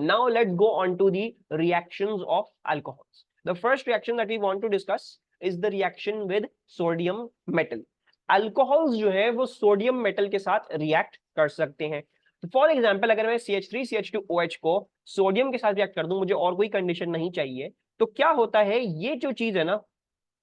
Now let's go on to the reactions of alcohols. The first reaction that we want to discuss is the reaction with sodium metal. Alcohols जो है वो sodium metal के साथ react कर सकते हैं. For example अगर मैं CH3CH2OH को सोडियम के साथ रिएक्ट कर दूं, मुझे और कोई कंडीशन नहीं चाहिए, तो क्या होता है, ये जो चीज है ना,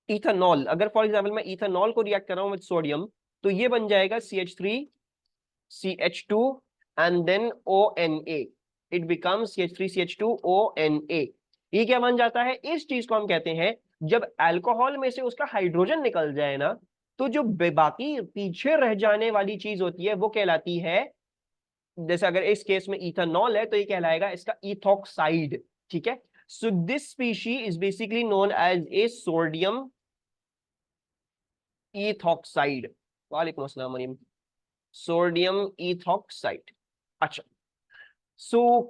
इथेनॉल, अगर फॉर एग्जाम्पल मैं इथेनॉल को रिएक्ट कर रहा हूं विद सोडियम, तो ये बन जाएगा CH3CH2 and then ONA. It becomes CH3CH2ONA. ये क्या बन जाता है, इस चीज को हम कहते हैं, जब अल्कोहल में से उसका हाइड्रोजन निकल जाए ना, तो जो बाकी पीछे रह जाने वाली चीज होती है वो कहलाती है, जैसे अगर इस केस में इथेनॉल है तो ये कहलाएगा इसका इथॉक्साइड. ठीक है. So this species is basically known as a sodium ethoxide. वालेकुम अस्सलाम मरीम. Sodium ethoxide. अच्छा.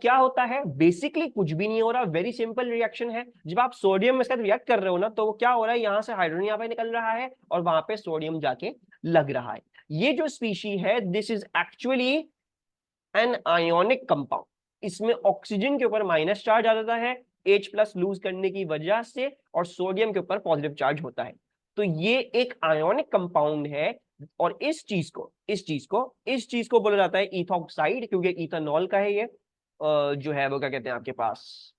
क्या होता है, बेसिकली कुछ भी नहीं हो रहा, वेरी सिंपल रिएक्शन है. जब आप सोडियम के साथ रिएक्ट कर रहे हो ना, तो वो क्या हो रहा है, यहां से हाइड्रोजन यहाँ पे निकल रहा है और वहां पे सोडियम जाके लग रहा है. ये जो स्पीशी है, this is actually an ionic compound. इसमें ऑक्सीजन के ऊपर माइनस चार्ज आ जाता है H+ लूज करने की वजह से, और सोडियम के ऊपर पॉजिटिव चार्ज होता है. तो ये एक आयोनिक कंपाउंड है, और इस चीज को बोला जाता है इथॉक्साइड, क्योंकि इथेनॉल का है ये, जो है वो क्या कहते हैं आपके पास,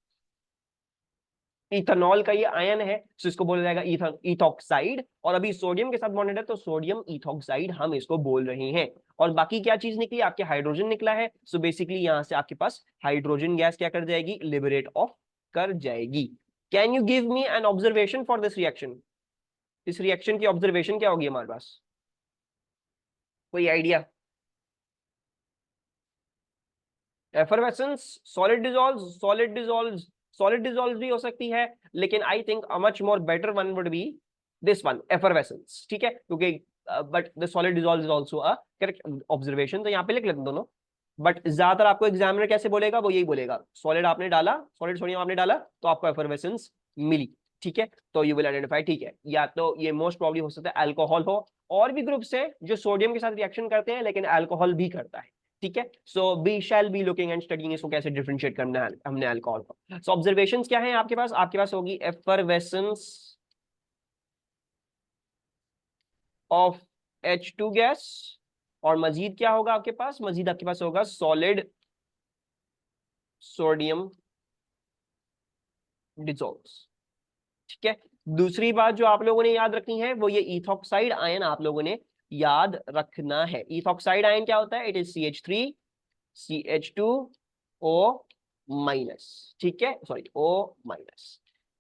इथेनॉल का ये आयन है, तो इसको बोला जाएगा इथॉक्साइड. और अभी सोडियम के साथ बॉन्डेड है, तो सोडियम इथॉक्साइड हम इसको बोल रहे हैं. और बाकी क्या चीज निकली, आपके हाइड्रोजन निकला है. सो बेसिकली यहां से आपके पास हाइड्रोजन गैस क्या कर जाएगी, लिबरेट ऑफ कर जाएगी. Can you give me an observation for this reaction? इस रिएक्शन की ऑब्जर्वेशन क्या होगी हमारे पास, कोई आइडिया? एफरवेसेंस, सॉलिड डिजॉल्व भी हो सकती है, लेकिन I think a much more better one would be this one, effervescence. ठीक है, क्योंकि but the solid dissolve is also a correct observation, तो यहाँ पे लिख लेते दोनों. बट ज्यादातर आपको एग्जामिनर कैसे बोलेगा, वो यही बोलेगा, सॉलिड आपने डाला, सॉलिड सोडियम आपने डाला, तो आपको एफरवेसेंस मिली. ठीक है, तो यू विल आइडेंटिफाई. ठीक है, या तो ये मोस्ट प्रॉब्ली हो सकता है अल्कोहल हो. और भी ग्रुप्स है जो सोडियम के साथ रिएक्शन करते हैं लेकिन अल्कोहल भी करता है. ठीक है, so we shall be looking and studying इसको कैसे डिफरेंशिएट करना है हमने अल्कोहल को. सो ऑब्जर्वेशंस क्या है आपके पास होगी एफरवेसेंस ऑफ H2 गैस, और मजीद क्या होगा आपके पास, मजीद आपके पास होगा सॉलिड सोडियम डिसॉल्व्स. ठीक है. दूसरी बात जो आप लोगों ने याद रखनी है, वो ये इथॉक्साइड आयन आप लोगों ने याद रखना है. इथॉक्साइड आयन क्या होता है, इट इज CH3CH2O-. ठीक है, सॉरी O-.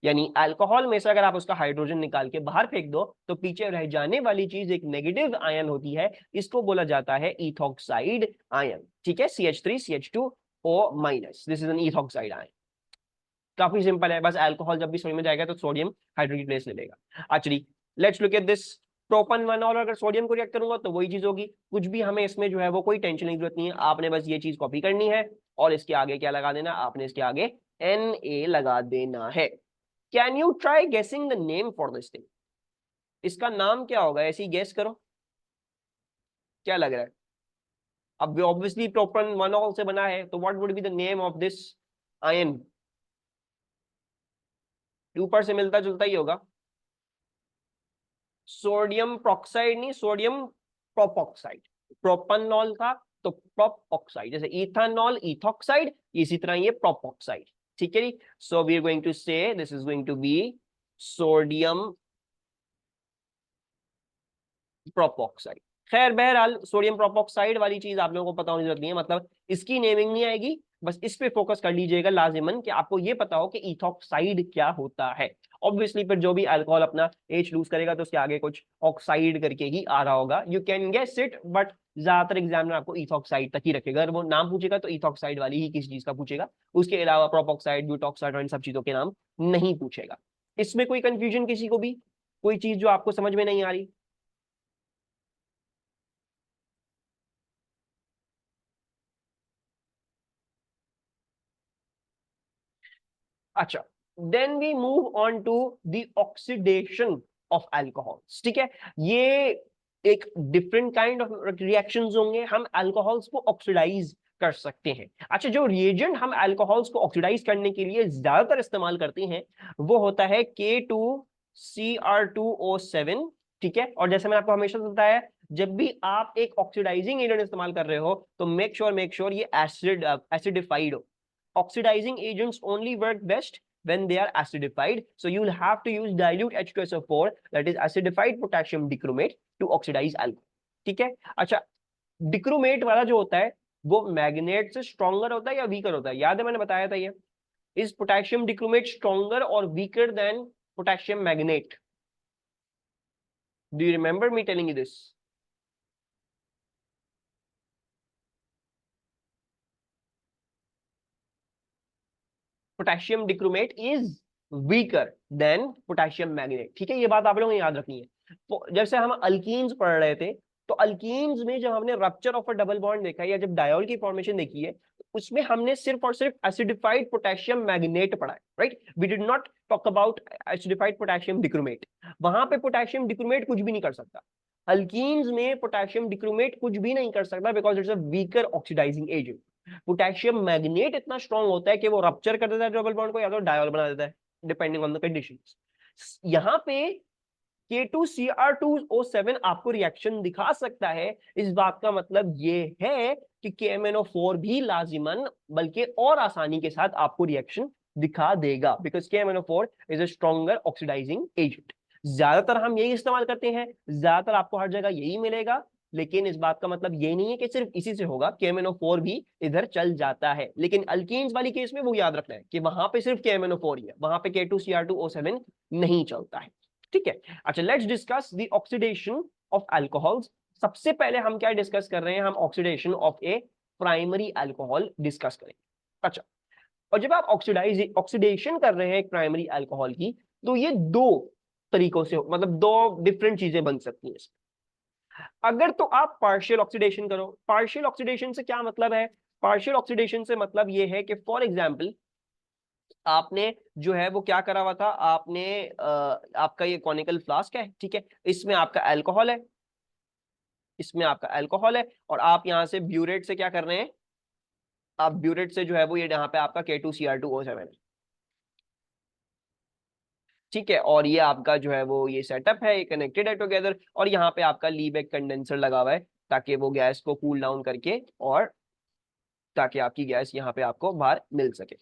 यानी अल्कोहल में से अगर आप उसका हाइड्रोजन निकाल के बाहर फेंक दो, तो पीछे रह जाने वाली चीज एक नेगेटिव आयन होती है, इसको बोला जाता है इथॉक्साइड आयन. ठीक है, CH3CH2O-. This is an ethoxide ion. काफी सिंपल है, बस अल्कोहल जब भी सोडियम में जाएगा तो सोडियम हाइड्रोजन की प्लेस ले लेगा. Actually let's look at this propan 1, और अगर सोडियम को रिएक्ट करूंगा तो वही चीज होगी. कुछ भी हमें इसमें जो है वो कोई टेंशन की जरूरत नहीं है, आपने बस ये चीज कॉपी करनी है और इसके आगे क्या लगा देना, आपने इसके आगे Na लगा देना है. कैन यू ट्राई गेसिंग the name for this thing? इसका नाम क्या होगा, ऐसे ही गेस करो, क्या लग रहा है? अब ऑब्वियसली प्रोपन 1 से बना है, तो what would be the name of this ion? ऊपर से मिलता जुलता ही होगा. सोडियम प्रोक्साइड नहीं, सोडियम प्रोपॉक्साइड. प्रोपनॉल था तो प्रोपॉक्साइड, जैसे इथेनॉल इथॉक्साइड, इसी तरह ये प्रोपॉक्साइड. ठीक है जी. So we are going to say this is going to be sodium propoxide. खैर बहरहाल सोडियम प्रोपॉक्साइड वाली चीज आप लोगों को पता होने की जरूरत नहीं है, मतलब इसकी नेमिंग नहीं आएगी, बस इस पे फोकस कर लीजिएगा लाजिमन कि आपको ये पता हो कि इथॉक्साइड क्या होता है. ऑब्वियसली फिर जो भी अल्कोहल अपना H लूज करेगा तो उसके आगे कुछ ऑक्साइड करके ही आ रहा होगा. You can guess it, but ज्यादातर एग्जामिनर आपको इथॉक्साइड तक ही रखेगा. अगर वो नाम पूछेगा तो इथॉक्साइड वाली ही किसी चीज का पूछेगा, उसके अलावा प्रोपॉक्साइड ब्यूटॉक्साइड और इन सब चीजों के नाम नहीं पूछेगा. इसमें कोई कंफ्यूजन किसी को भी, कोई चीज जो आपको समझ में नहीं आ रही? अच्छा, then we move on to the oxidation of alcohols. ठीक है, ये एक डिफरेंट काइंड ऑफ रिएक्शंस होंगे. हम अल्कोहल्स को ऑक्सीडाइज कर सकते हैं। अच्छा, जो रिएजेंट हम अल्कोहल्स को ऑक्सीडाइज करने के लिए ज्यादातर इस्तेमाल करते हैं वो होता है K2Cr2O7, ठीक है। और जैसे मैंने आपको हमेशा बताया, जब भी आप एक ऑक्सीडाइजिंग एजेंट इस्तेमाल कर रहे हो तो मेक श्योर ये एसिडिफाइड हो। Oxidising agents only work best when they are acidified, so you will have to use dilute H2SO4, that is acidified potassium dichromate, to oxidize alcohol, ठीक है। अच्छा, डिक्रोमेट वाला जो होता है वो मैग्नेट से स्ट्रॉन्गर होता है या वीकर होता है? याद है मैंने बताया था ये, इज पोटेशियम डिक्रोमेट स्ट्रॉन्गर और weaker than potassium magnet? Do you remember me telling you this? Potassium dichromate is weaker than potassium magnet, ठीक है। ये बात आप लोगों ने याद रखनी है। तो जैसे हम अल्कीन्स पढ़ रहे थे, तो अल्कीन्स में जब हमने rupture of a double bond देखा है या जब डायोल की फॉर्मेशन देखी है, उसमें हमने सिर्फ और सिर्फ एसिडिफाइड पोटेशियम मैग्नेट पढ़ा है, right. We did not talk about acidified potassium dichromate. वहां पे पोटेशियम डिक्रोमेट कुछ भी नहीं कर सकता। अल्कीन्स में पोटेशियम डिक्रोमेट कुछ भी नहीं कर सकता because it's a weaker oxidising agent. Potassium magnet इतना स्ट्रॉन्ग होता है कि वो रप्चर कर देता है डबल बॉन्ड को या तो डायोल बना देता है, डिपेंडिंग ऑन द कंडीशंस। यहाँ पे K2Cr2O7 आपको रिएक्शन दिखा सकता है। इस बात का मतलब ये है कि KMnO4 भी लाजिमन बल्कि और आसानी के साथ आपको रिएक्शन दिखा देगा, because KMnO4 is a stronger oxidising agent. ज्यादातर हम यही इस्तेमाल करते हैं, ज्यादातर आपको हर जगह यही मिलेगा। लेकिन इस बात का मतलब ये नहीं है कि सिर्फ इसी से होगा, KMnO4 भी इधर चल जाता है। लेकिन अल्कीन्स वाली केस में वो याद रखना है कि वहां पे सिर्फ KMnO4 ही है, वहां पे K2Cr2O7 नहीं चलता है, ठीक है। अच्छा, let's discuss the oxidation of alcohols. सबसे पहले हम क्या डिस्कस कर रहे हैं? हम oxidation of A primary alcohol discuss करेंगे। अच्छा, और जब आप ऑक्सीडेशन कर रहे हैं एक प्राइमरी अल्कोहल की, तो ये दो तरीकों से, मतलब दो डिफरेंट चीजें बन सकती हैं इसमें। अगर तो आप पार्शियल ऑक्सीडेशन करो, पार्शियल ऑक्सीडेशन से क्या मतलब है? पार्शियल ऑक्सीडेशन से मतलब ये है कि फॉर एग्जाम्पल आपने जो है वो क्या करा हुआ था, आपने आपका ये कॉनिकल फ्लास्क है, ठीक है, इसमें आपका अल्कोहल है, इसमें आपका अल्कोहल है, और आप यहां से ब्यूरेट से क्या कर रहे हैं? आप ब्यूरेट से जो है वो ये यहाँ पे आपका K2Cr2O7 है, ठीक है। और ये आपका जो है वो ये सेटअप है, ये कनेक्टेड है टुगेदर, और यहाँ पे आपका लीबेक कंडेंसर लगा हुआ है ताकि वो गैस को कूल डाउन करके और ताकि आपकी गैस यहाँ पे आपको बाहर मिल सके,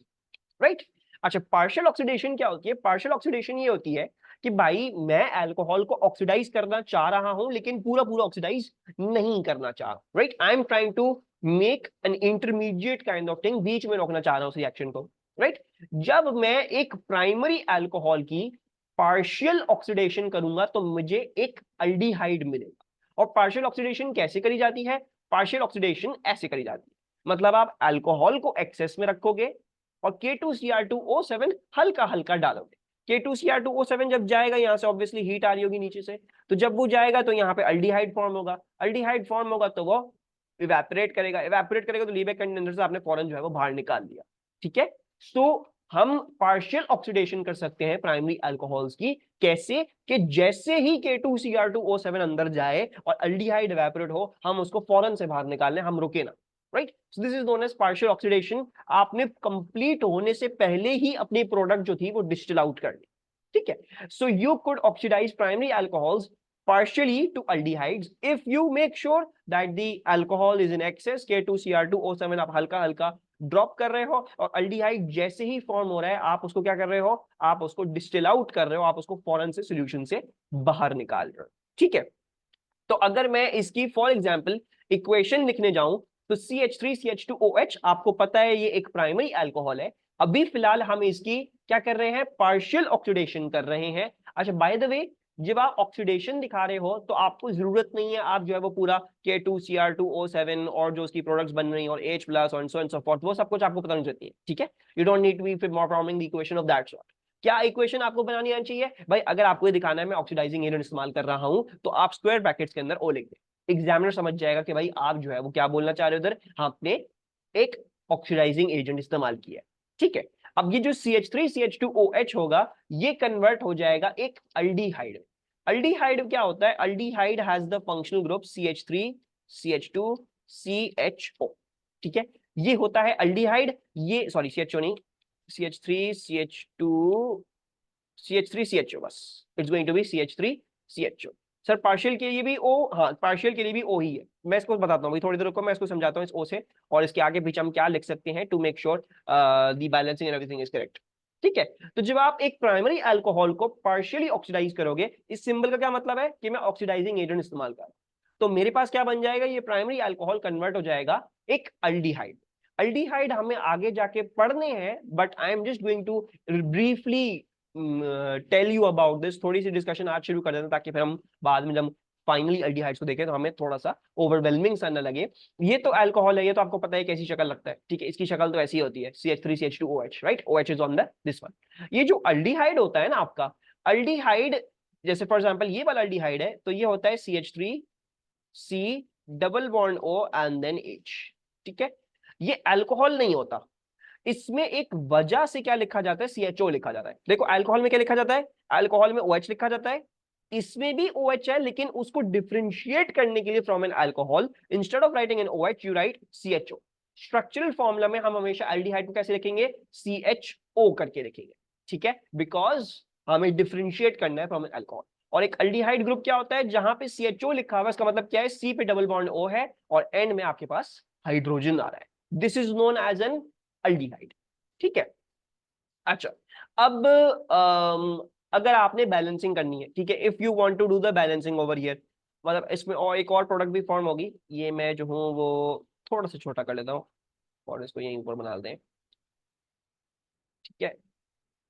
राइट। अच्छा, पार्शियल ऑक्सीडेशन क्या होती है? पार्शियल ऑक्सीडेशन ये होती है कि भाई मैं अल्कोहल को ऑक्सीडाइज करना चाह रहा हूं लेकिन पूरा पूरा ऑक्सीडाइज नहीं करना चाह रहा, right. I am trying to make an intermediate kind of thing, बीच में रोकना चाह रहा हूं उस रिएक्शन को, राइट। जब मैं एक प्राइमरी अल्कोहल की पार्शियल ऑक्सीडेशन करूंगा तो मुझे एक अल्डिहाइड मिलेगा। और पार्शियल ऑक्सीडेशन कैसे करी जाती है? पार्शियल ऑक्सीडेशन ऐसे करी जाती है, मतलब आप अल्कोहल को एक्सेस में रखोगे और K2Cr2O7 हल्का हल्का डालोगे। K2Cr2O7 जब जाएगा, यहां से ऑब्वियसली हीट आ रही होगी नीचे से, तो जब वो जाएगा तो यहाँ पे अल्डिहाइड फॉर्म होगा, अल्डिहाइड फॉर्म होगा तो वो इवेपोरेट करेगा, इवेपोरेट करेगा तो लीबेक कंडेंसर से आपने फौरन जो है वो बाहर निकाल दिया, ठीक है। सो हम पार्शियल ऑक्सीडेशन कर सकते हैं प्राइमरी अल्कोहल्स की, कैसे? कि जैसे ही K2Cr2O7 अंदर जाए और अल्डिहाइड इवेपोरेट हो, हम उसको फौरन से बाहर निकाल लें, हम रुके ना, right. So this is known as partial oxidation. आपने कंप्लीट होने से पहले ही अपनी प्रोडक्ट जो थी वो डिस्टिल आउट कर ली, ठीक है। So you could oxidise primary alcohols partially to aldehydes if you make sure that the alcohol is in excess, K2Cr2O7 आप हल्का हल्का ड्रॉप कर रहे हो, और अल्डिहाइड जैसे ही फॉर्म हो रहा है आप उसको क्या कर रहे हो? आप उसको डिस्टिल आउट कर रहे हो, आप उसको फौरन से सॉल्यूशन से बाहर निकाल रहे हो, ठीक है। तो अगर मैं इसकी फॉर एग्जांपल इक्वेशन लिखने जाऊं तो CH3CH2OH, आपको पता है ये एक प्राइमरी अल्कोहल है। अभी फिलहाल हम इसकी क्या कर रहे हैं? पार्शियल ऑक्सीडेशन कर रहे हैं। अच्छा, बाय द वे, जब आप ऑक्सीडेशन दिखा रहे हो तो आपको जरूरत नहीं है आप जो है वो पूरा K2Cr2O7 और जो उसकी प्रोडक्ट्स बन रही हैं और H प्लस और सो एंड सो फॉर्थ, वो सब कुछ आपको पता नहीं चलती है, ठीक है। You don't need to be performing the equation of that sort. क्या इक्वेशन आपको बनानी आनी चाहिए भाई? अगर आपको ये दिखाना है मैं ऑक्सीडाइजिंग एजेंट इस्तेमाल कर रहा हूं, तो आप स्क्वायर ब्रैकेट्स के अंदर ओ लिख दें, एग्जामिनर समझ जाएगा कि भाई आप जो है वो क्या बोलना चाह रहे हो, उधर आपने एक ऑक्सीडाइजिंग एजेंट इस्तेमाल किया, ठीक है। अब ये जो CH3CH2OH होगा, ये कन्वर्ट हो जाएगा एक अल्डिहाइड। अल्डिहाइड क्या होता है? Aldehyde has the functional group CH3CH2CHO, ठीक है। ये होता है अल्डिहाइड, ये सॉरी CHO नहीं, CH3 CH2 CH3 CHO, बस it's going to be CH3 CHO। Sir partial के लिए भी O, हाँ पार्शियल के लिए भी O ही है। मैं इसको बताता हूँ थोड़ी देर रुको, मैं इसको समझाता हूँ इस O से, और इसके आगे पीछे हम क्या लिख सकते हैं to make sure the balancing and everything is correct. ठीक है, तो जब आप एक प्राइमरी अल्कोहल को पार्शियली ऑक्सीडाइज करोगे, इस सिंबल का क्या मतलब है कि मैं ऑक्सीडाइजिंग एजेंट इस्तेमाल कर रहा हूं, तो मेरे पास क्या बन जाएगा, ये प्राइमरी अल्कोहल कन्वर्ट हो जाएगा एक अल्डिहाइड। अल्डिहाइड हमें आगे जाके पढ़ने हैं, but I am just going to briefly tell you about this. थोड़ी सी डिस्कशन आज शुरू कर देते हैं ताकि फिर हम बाद में जब फाइनली अल्डिहाइड्स को देखें तो हमें थोड़ा सा ओवरवेलमिंग सा न लगे। ये तो अल्कोहल है, ये तो आपको पता है कैसी शक्ल लगता है, ठीक है, इसकी शक्ल तो ऐसी होती है CH3 CH2OH, right, OH is on the this one. ये जो अल्डिहाइड होता है ना आपका, अल्डिहाइड जैसे फॉर एग्जांपल ये वाला अल्डिहाइड है, तो ये होता है CH3 C double bond O and then H, ठीक है। ये अल्कोहल नहीं होता, इसमें एक वजह से क्या लिखा जाता है, CHO लिखा जाता है। देखो अल्कोहल में क्या लिखा जाता है, अल्कोहल में OH लिखा जाता है, इसमें भी OH है, लेकिन उसको डिफरेंशिएट करने के लिए from an alcohol, instead of writing an OH you right CHO। Structural formula में हम हमेशा एल्डिहाइड को कैसे लिखेंगे, CHO करके लिखेंगे, ठीक है, बिकॉज हमें डिफरेंशिएट करना है फ्रॉम एन अल्कोहल। और एक अल्डिहाइड ग्रुप क्या होता है, जहां पे CHO लिखा हुआ है, इसका मतलब क्या है, C पे डबल बॉन्ड O है और एंड में आपके पास हाइड्रोजन आ रहा है, this is known as an aldehyde, ठीक है। अच्छा, अब अगर आपने बैलेंसिंग करनी है, ठीक है, if you want to do the balancing over here, मतलब इसमें और एक और प्रोडक्ट भी फॉर्म होगी, ये मैं जो हूँ वो थोड़ा सा छोटा कर लेता हूँ और इसको यहीं ऊपर बना दें, ठीक है।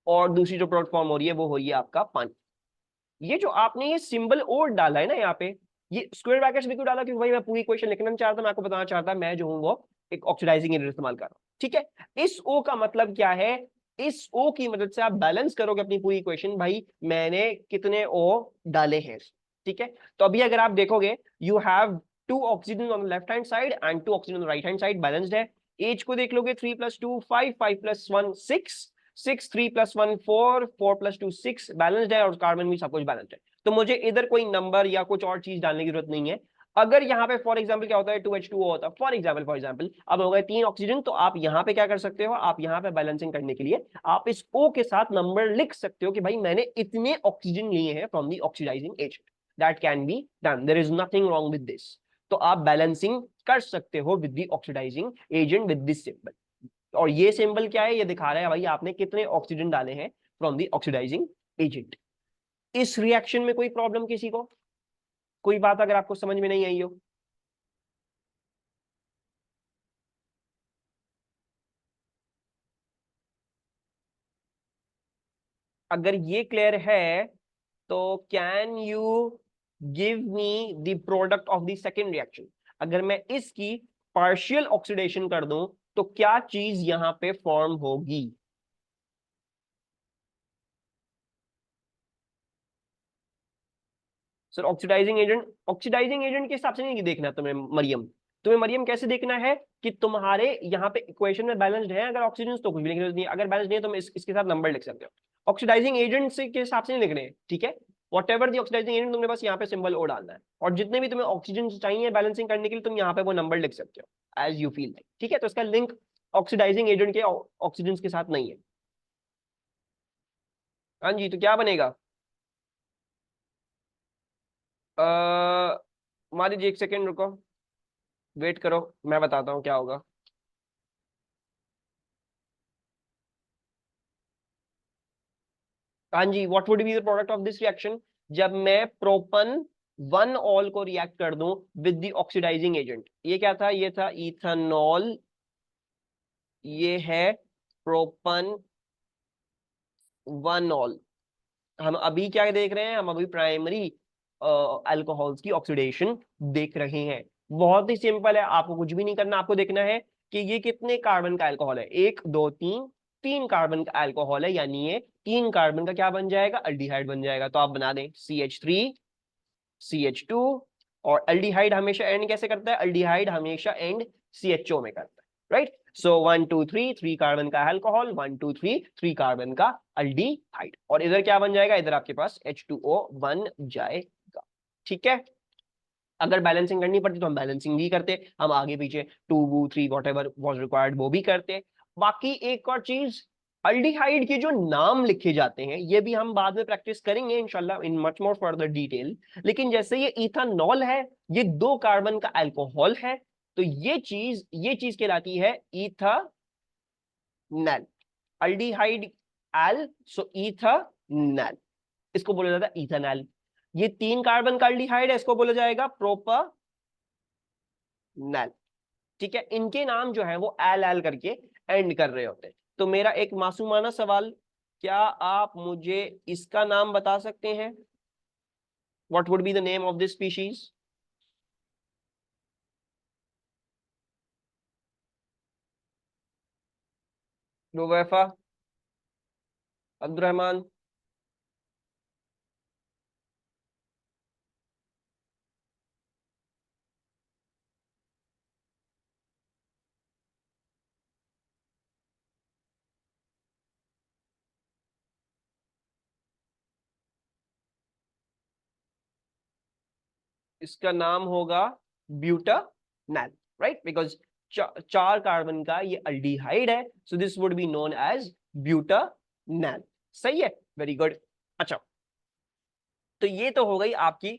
और दूसरी जो प्रोडक्ट फॉर्म हो रही है वो हो रही है आपका पानी। ये जो आपने ये सिंबल और डाला है ना यहाँ पे, ये स्क्वायर ब्रैकेट्स भी क्यों डाला, क्योंकि भाई मैं पूरी इक्वेशन लिखना नहीं चाहता, मैं आपको बताना चाहता मैं जो हूँ वो एक ऑक्सीडाइजिंग एजेंट इस्तेमाल कर रहा हूँ, ठीक है। इस O का मतलब क्या है, इस O की मदद से आप बैलेंस करोगे अपनी पूरी इक्वेशन, भाई मैंने कितने O डाले हैं, ठीक है। तो अभी अगर आप देखोगे, you have 2 oxygen on left hand side and 2 oxygen on right hand side, balanced है। एज को देख लोगे, 3 + 2 5, 5 + 1 6, 6 3 + 1 4, 4 + 2 6, बैलेंस्ड है, और कार्बन भी सब कुछ बैलेंस्ड है। तो मुझे इधर कोई नंबर या कुछ और चीज डालने की जरूरत नहीं है। अगर यहाँ पे फॉर एग्जाम्पल क्या होता है, 2H2O होता है फॉर एग्जाम्पल अब हो गए 3 ऑक्सीजन, तो आप यहाँ पे क्या कर सकते हो, आप यहाँ पे बैलेंसिंग करने के लिए आप इस O के साथ नंबर लिख सकते हो कि भाई मैंने इतने ऑक्सीजन लिए हैं from the oxidising agent, that can be done, there is nothing wrong with this. तो आप बैलेंसिंग कर सकते हो with the oxidising agent with this symbol. और ये सिंबल क्या है, ये दिखा रहा है भाई आपने कितने ऑक्सीजन डाले हैं फ्रॉम दी ऑक्सीडाइजिंग एजेंट। इस रिएक्शन में कोई प्रॉब्लम किसी को, कोई बात अगर आपको समझ में नहीं आई हो? अगर ये क्लियर है तो can you give me the product of the second reaction. अगर मैं इसकी पार्शियल ऑक्सीडेशन कर दूं तो क्या चीज यहां पे फॉर्म होगी? सर ऑक्सीडाइजिंग एजेंट के हिसाब से नहीं देखना तुम्हें मरियम, तुम्हें मरियम कैसे देखना है कि तुम्हारे यहाँ पे इक्वेशन में बैलेंस्ड है, अगर ऑक्सीजन तो कुछ भी लिखने की जरूरत नहीं है, अगर बैलेंस नहीं है तो इसके साथ नंबर लिख सकते हो। ऑक्सीडाइजिंग एजेंट से के हिसाब से नहीं लिखने हैं, ठीक है। Whatever the oxidising agent, तुमने बस यहाँ पे सिंबल ओ डालना है, और जितने भी तुम्हें ऑक्सीजन चाहिए बैलेंसिंग करने के लिए तुम यहाँ पे वो नंबर लिख सकते हो एज यू फील लाइक, ठीक है। तो इसका लिंक ऑक्सीडाइजिंग एजेंट के ऑक्सीजन के साथ नहीं है। हाँ जी, तो क्या बनेगा? मान लीजिए, एक सेकेंड रुको, वेट करो, मैं बताता हूँ क्या होगा। हाँ जी, what would be the product of this reaction, जब मैं प्रोपन 1 ऑल को रिएक्ट कर दूं विद द ऑक्सीडाइजिंग एजेंट। ये क्या था, ये था इथेनॉल, ये है प्रोपन 1 ऑल। हम अभी क्या देख रहे हैं, हम अभी प्राइमरी अल्कोहल्स की ऑक्सीडेशन देख रहे हैं। बहुत ही सिंपल है, आपको कुछ भी नहीं करना, आपको देखना है कि ये कितने कार्बन का अल्कोहल है, 1 2 3, 3 कार्बन का अल्कोहल है, यानी ये 3 कार्बन का क्या बन जाएगा, अल्डिहाइड बन जाएगा। तो आप बना दें CH3 CH2, और अल्डिहाइड हमेशा एंड कैसे करता है, अल्डिहाइड हमेशा एंड CHO में करता है, राइट। सो 1 2 3, 3 कार्बन का अल्कोहल, 1 2 3, 3 कार्बन का अल्डिहाइड, और इधर क्या बन जाएगा, इधर आपके पास H2O बन जाएगा, ठीक है। अगर बैलेंसिंग करनी पड़ती तो हम बैलेंसिंग भी करते, हम आगे पीछे 2 2 3 वॉट एवर वॉज रिक्वायर्ड वो भी करते। बाकी एक और चीज, अल्डिहाइड के जो नाम लिखे जाते हैं ये भी हम बाद में प्रैक्टिस करेंगे इंशाल्लाह in much more further detail. लेकिन जैसे ये इथानॉल है, ये 2 कार्बन का अल्कोहल है, तो ये चीज कहलाती है इथानल। अल्डिहाइड एल, सो इथानल, इसको बोला जाता है इथानल। ये 3 कार्बन का अल्डिहाइड है, इसको बोला जाएगा प्रोपानल। ठीक है, इनके नाम जो है वो एल एल करके एंड कर रहे होते हैं। तो मेरा एक मासूमाना सवाल, क्या आप मुझे इसका नाम बता सकते हैं? What would be the name of this species? Ruwaifa, Abdul Rahman? इसका नाम होगा ब्यूटानल, राइट? बिकॉज 4 कार्बन का ये अल्डिहाइड है, so this would be known as butanal. सही है, वेरी गुड। अच्छा, तो ये तो हो गई आपकी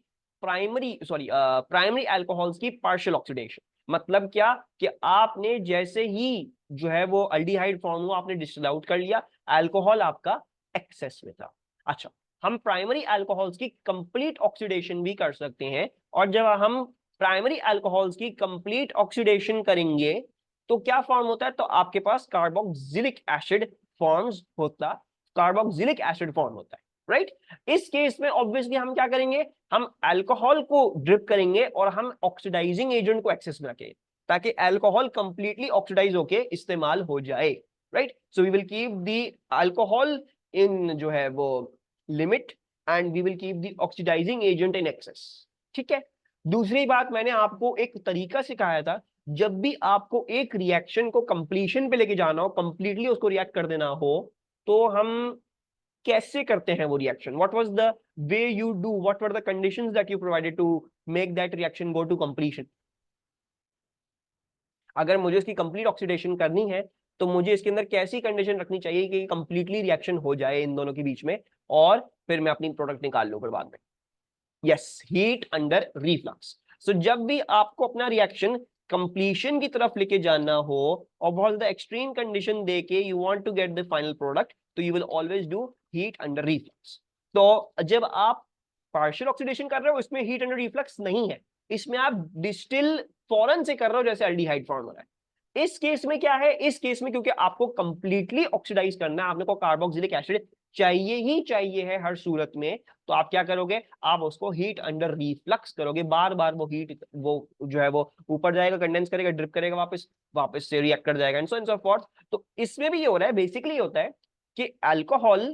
प्राइमरी अल्कोहल्स की पार्शियल ऑक्सीडेशन। मतलब क्या कि आपने जैसे ही जो है वो अल्डिहाइड फॉर्म हुआ, आपने डिस्टिल आउट कर लिया, अल्कोहल आपका एक्सेस में था। अच्छा, हम प्राइमरी अल्कोहल्स की कंप्लीट ऑक्सीडेशन भी कर सकते हैं, और जब हम प्राइमरी अल्कोहल्स की कंप्लीट ऑक्सीडेशन करेंगे तो क्या फॉर्म होता है? तो आपके पास carboxylic acid carboxylic acid form होता है, राइट? इस केस में ऑब्वियसली हम क्या करेंगे, हम अल्कोहल को ड्रिप करेंगे और हम ऑक्सीडाइजिंग एजेंट को एक्सेस में रखेंगे, ताकि अल्कोहल कंप्लीटली ऑक्सीडाइज होके इस्तेमाल हो जाए, right? So we will keep the alcohol in जो है वो limit, and we will keep the oxidizing agent in excess. ठीक है। दूसरी बात, मैंने आपको एक तरीका सिखाया था, जब भी आपको एक रिएक्शन को कंप्लीशन पे लेके जाना हो, कंप्लीटली उसको रिएक्ट कर देना हो, तो हम कैसे करते हैं वो reaction? What was the way you do, what were the conditions that you provided to make that reaction go to completion? अगर मुझे इसकी कंप्लीट ऑक्सीडेशन करनी है तो मुझे इसके अंदर कैसी कंडीशन रखनी चाहिए कि कंप्लीटली रिएक्शन हो जाए इन दोनों के बीच में, और फिर मैं अपनी प्रोडक्ट निकाल लूं फिर बाद में? Yes, heat under reflux. So जब भी आपको अपना रिएक्शन कंप्लीशन की तरफ लेके जाना हो और बहुत द एक्सट्रीम कंडीशन देके you want to get the final product, तो you will always do heat under reflux. तो जब आप पार्शियल ऑक्सीडेशन कर रहे हो, इसमें हीट अंडर रिफ्लक्स नहीं है, इसमें आप डिस्टिल फौरन से कर रहे हो, जैसे अल्डिहाइड फॉर्म हो रहा है। इस केस में क्या है, इस केस में क्योंकि आपको कंप्लीटली ऑक्सीडाइज करना है, आपने को कार्बोक्सिलिक एसिड चाहिए ही चाहिए है हर सूरत में, तो आप क्या करोगे, आप उसको हीट अंडर रिफ्लक्स करोगे। बार बार वो हीट वो जो है वो ऊपर जाएगा, कंडेंस करेगा, ड्रिप करेगा, वापस वापस से रिएक्ट कर जाएगा, एंड सो फोर्थ। तो इसमें भी ये हो रहा है, बेसिकली होता है कि अल्कोहल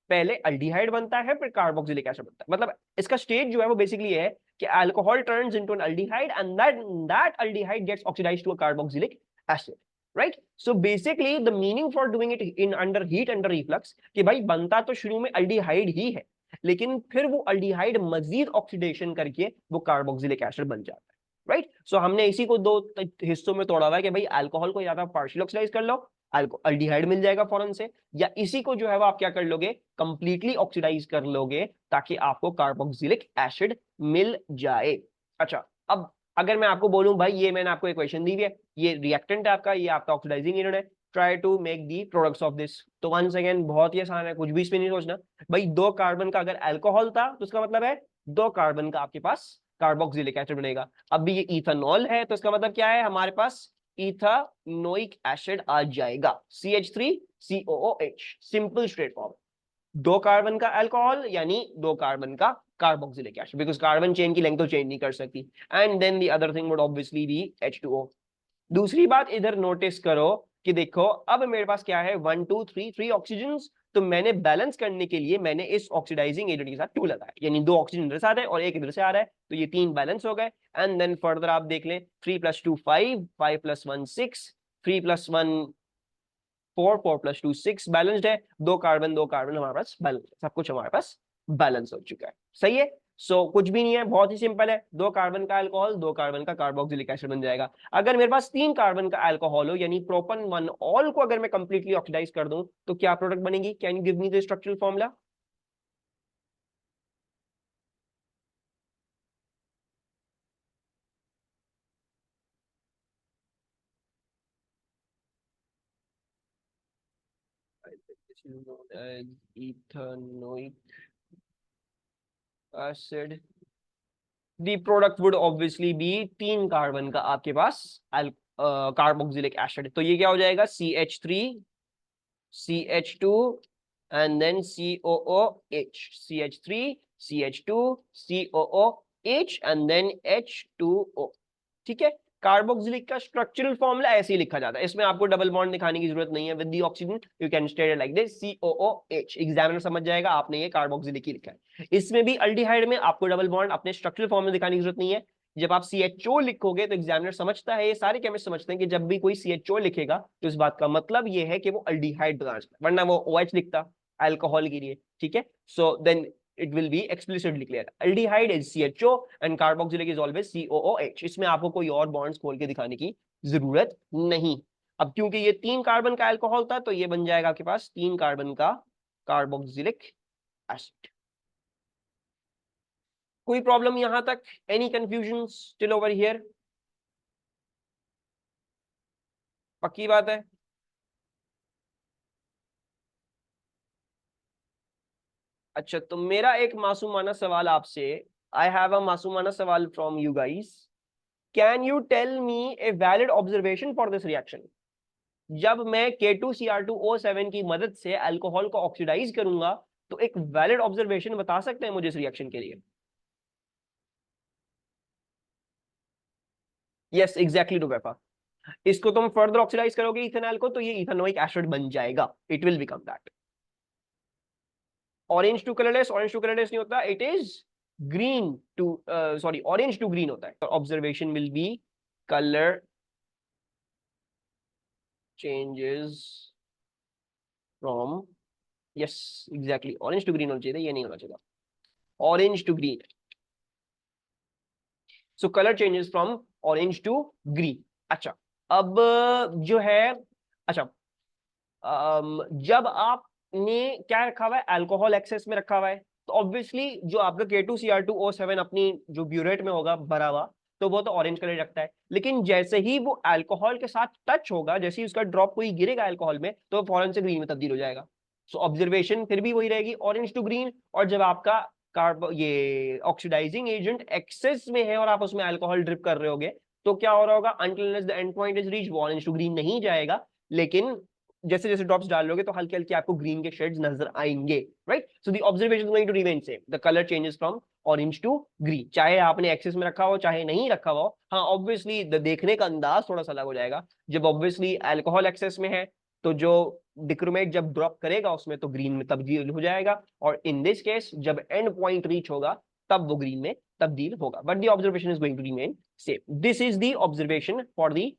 पहले अल्डिहाइड बनता है, फिर कार्बोक्सिलिक एसिड बनता है। मतलब इसका स्टेज जो है वो बेसिकली ये है कि alcohol turns into an aldehyde, and that aldehyde gets oxidised to a carboxylic acid, right? So basically the meaning for doing it in under heat under reflux, कि भाई बनता तो शुरू में अल्डिहाइड ही है, लेकिन फिर वो अल्डिहाइड मजीद ऑक्सीडेशन करके वो कार्बोक्सिलिक एसिड बन जाता है, राइट? सो हमने इसी को 2 हिस्सों में तोड़ा हुआ है कि भाई अल्कोहल को या तो पार्शियल ऑक्सीडाइज कर लो, अल्डिहाइड मिल जाएगा फौरन से, या इसी को जो है वो आप क्या कर लोगे, कंप्लीटली ऑक्सीडाइज कर लोगे, ताकि आपको कार्बोक्सिलिक एसिड मिल जाए। अच्छा, अब अगर मैं आपको बोलूं भाई ये मैंने आपको इक्वेशन दी हुई है, ये रिएक्टेंट है आपका, ये आपका ऑक्सीडाइजिंग एजेंट है, try to make the products of this, तो वंस अगेन बहुत ही आसान है, कुछ भी इसमें नहीं सोचना। भाई 2 कार्बन का अगर अल्कोहल था तो उसका मतलब है 2 कार्बन का आपके पास कार्बोक्सिलिक एसिड बनेगा। अब भी ये इथेनॉल है तो इसका मतलब क्या है, हमारे पास इथानोइक एसिड आ जाएगा, CH3COOH, simple straight form. 2 carbon का अल्कोहल यानी 2 कार्बन का carboxylic acid, because carbon chain की लेंथ तो चेंज नहीं कर सकती, and then the other thing would obviously be H2O। दूसरी बात इधर नोटिस करो कि देखो अब मेरे पास क्या है, 1 2 3 ऑक्सीजन, तो मैंने बैलेंस करने के लिए मैंने इस ऑक्सीडाइजिंग एजेंट के साथ 2 लगाया, यानी 2 ऑक्सीजन इधर से आ रहे हैं और 1 इधर से आ रहा है, तो ये 3 बैलेंस हो गए। एंड देन फर्दर आप देख लें, 3 + 2 5, 5 + 1 6, 3 + 1 4, 4 + 2 6 बैलेंस्ड है। 2 कार्बन 2 कार्बन हमारे पास बैलेंस, सब कुछ हमारे पास बैलेंस हो चुका है, सही है। कुछ भी नहीं है, बहुत ही सिंपल है, 2 कार्बन का अल्कोहल 2 कार्बन का कार्बोक्सिलिक एसिड बन जाएगा। अगर मेरे पास 3 कार्बन का अल्कोहल हो यानी प्रोपन 1 ऑल को अगर मैं कंप्लीटली ऑक्सीडाइज कर दूं तो क्या प्रोडक्ट बनेगी? Can you give me the structural formula? Ethanoic acid. The product would obviously be 3 carbon का आपके पास कार्बोक्सिलिक एसिड। तो ये क्या हो जाएगा? CH3 CH2 and then COOH, CH3 CH2 COOH and then H2O। ठीक है, कार्बोक्सिलिक का स्ट्रक्चरल फॉर्मूला ऐसे ही लिखा जाता है, इसमें आपको डबल बॉन्ड दिखाने की जरूरत नहीं है। With the oxygen you can state like this COOH, examiner समझ जाएगा आपने ये कार्बोक्सिलिक ही लिखा है। इसमें भी अल्डिहाइड में आपको डबल बॉन्ड अपने स्ट्रक्चरल फॉर्मूला दिखाने की जरूरत नहीं है। जब आप CHO लिखोगे तो एग्जामिनर समझता है, ये सारे केमिस्ट समझते हैं कि जब भी कोई CHO लिखेगा तो इस बात का मतलब ये है कि वो अल्डिहाइड बताना चाहता है, वरना वो OH लिखता अल्कोहल के लिए। ठीक है, so then it will be explicitly clear aldehyde is CHO and carboxylic is always COOH। इसमें आपको कोई और बॉन्ड्स खोल के दिखाने की जरूरत नहीं। अब क्योंकि ये 3 कार्बन का अल्कोहल था तो ये बन जाएगा आपके पास 3 कार्बन का कार्बोक्सिलिक एसिड। कोई प्रॉब्लम यहां तक? Any confusion still over here? पक्की बात है? अच्छा, तो मेरा एक मासूमाना सवाल आपसे, आई हैव अ मासूमाना सवाल from you guys. Can you tell me a valid observation for this reaction? जब मैं K2Cr2O7 की मदद से अल्कोहल को ऑक्सीडाइज करूंगा तो एक वैलिड ऑब्जर्वेशन बता सकते हैं मुझे इस रिएक्शन के लिए? Yes, exactly two. इसको तुम फर्दर ऑक्सीडाइज करोगे इथेनॉल को तो ये इथेनोइक एसिड बन जाएगा, it will become that. Orange to colourless नहीं होता, it is green to sorry orange to green होता है। Observation will be colour changes from, yes exactly, orange to green होना चाहिए, ये नहीं होना चाहिए, orange to green. So colour changes from orange to green. अच्छा, अब जो है, अच्छा, जब आपने क्या रखा हुआ है, अल्कोहल एक्सेस में रखा हुआ है, तो ऑब्वियसली जो आपका K2Cr2O7 अपनी जो ब्यूरेट में होगा भरा हुआ, तो वो तो ऑरेंज कलर रखता है। लेकिन जैसे ही वो अल्कोहल के साथ टच होगा, जैसे ही उसका ड्रॉप कोई गिरेगा अल्कोहल में, तो फौरन से ग्रीन में तब्दील हो जाएगा। सो ऑब्जर्वेशन फिर भी वही रहेगी, ऑरेंज टू ग्रीन। और जब आपका कार्ब ये ऑक्सीडाइजिंग एजेंट एक्सेस में है और आप उसमें अल्कोहल ड्रिप कर रहे होगे, तो क्या हो रहा होगा? Until the end point is reach, वो ऑरेंज टू ग्रीन नहीं जाएगा, लेकिन जैसे जैसे ड्रॉप्स डालोगे तो हल्के हल्के आपको ग्रीन के शेड्स नजर आएंगे, right? So the observation is going to remain same, the colour changes from orange to green, चाहे आपने एक्सेस में रखा हो चाहे नहीं रखा हो। हाँ, ऑब्वियसली देखने का अंदाज थोड़ा सा अलग हो जाएगा। जब ऑब्वियसली अल्कोहल एक्सेस में है तो जो डिक्रोमेट जब ड्रॉप करेगा उसमें तो ग्रीन में तब्दील हो जाएगा, और इन दिस केस जब एंड पॉइंट रीच होगा तब वो ग्रीन में तब्दील होगा। But the observation is going to remain same. This is the observation for the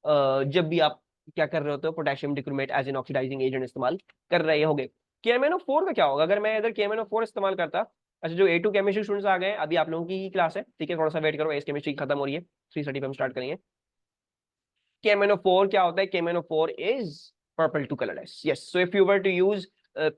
जब भी आप क्या कर रहे होते हो, potassium dichromate as an oxidizing agent इस्तेमाल कर रहे होगे। KMnO4 का क्या होगा अगर मैं इधर KMnO4 इस्तेमाल करता? अच्छा, जो A2 केमिस्ट्री स्टूडेंट्स आ गए, अभी आप लोगों की ही क्लास है, ठीक है, थोड़ा सा वेट करो, एस केमिस्ट्री खत्म हो रही है, 3:30 पे हम स्टार्ट करेंगे। KMnO4 क्या होता है? KMnO4 is purple to colorless. Yes, so if you were to use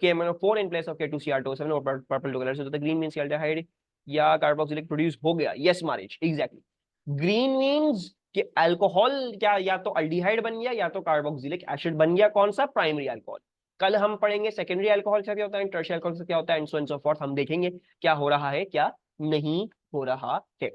KMnO4 in place of K2Cr2O7 or purple to colorless, so the green means aldehyde या कार्बोक्सिलिक प्रोड्यूस हो गया। Yes, मारिज, exactly. ग्रीन मीन्स कि alcohol क्या या तो aldehyde बन गया या तो कार्बोक्सिलिक एसिड बन गया। कौन सा? Primary alcohol. कल हम पढ़ेंगे सेकेंडरी अल्कोहल से क्या होता है, टर्शियरी अल्कोहल से क्या होता है, and so on so forth. हम देखेंगे क्या हो रहा है क्या नहीं हो रहा है।